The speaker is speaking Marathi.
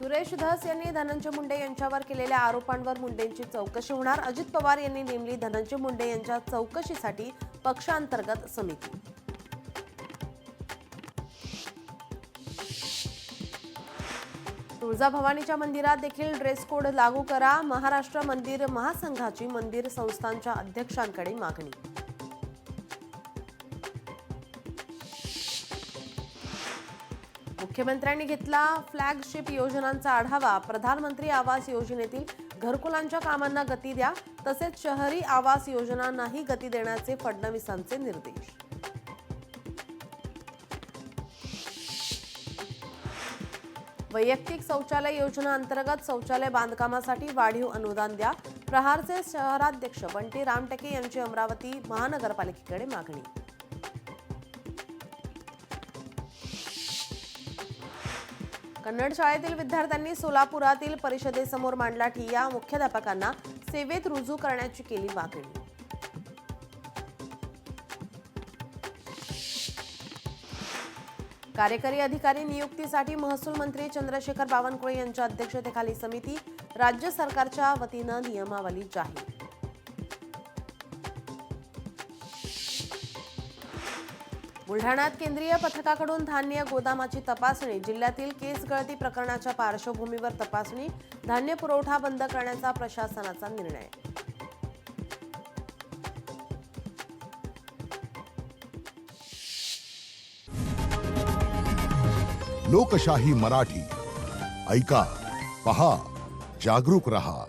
सुरेश धस यांनी धनंजय मुंडे यांच्यावर केलेल्या आरोपांवर मुंडेंची चौकशी होणार। अजित पवार यांनी नेमली धनंजय मुंडे यांच्या चौकशीसाठी पक्षांतर्गत समिती। तुळजाभवानीच्या मंदिरात देखील ड्रेस कोड लागू करा, महाराष्ट्र मंदिर महासंघाची मंदिर संस्थांच्या अध्यक्षांकडे मागणी। मुख्यमंत्र्यांनी घेतला फ्लॅगशिप योजनांचा आढावा। प्रधानमंत्री आवास योजनेतील घरकुलांच्या कामांना गती द्या, तसेच शहरी आवास योजनांनाही गती देण्याचे फडणवीसांचे निर्देश। वैयक्तिक शौचालय योजना अंतर्गत शौचालय बांधकामासाठी वाढीव अनुदान द्या, प्रहारचे शहराध्यक्ष बंटी रामटेके यांची अमरावती महानगरपालिकेकडे मागणी। कन्नड शाळेतील विद्यार्थ्यांनी सोलापुरातील परिषदेसमोर मांडला ठिय्या, मुख्याध्यापकांना सेवेत रुजू करण्याची केली मागणी। कार्यकारी अधिकारी नियुक्तीसाठी महसूल मंत्री चंद्रशेखर बावनकुळे यांच्या अध्यक्षतेखाली समिती, राज्य सरकारच्या वतीनं नियमावली जाहीर। बुलढाण्यात केंद्रीय पथकाकडून धान्य गोदामाची तपासणी, जिल्ह्यातील केस गळती प्रकरणाच्या पार्श्वभूमीवर तपासणी, धान्य पुरवठा बंद करण्याचा प्रशासनाचा निर्णय। लोकशाही मराठी ऐका, पहा, जागरूक रहा।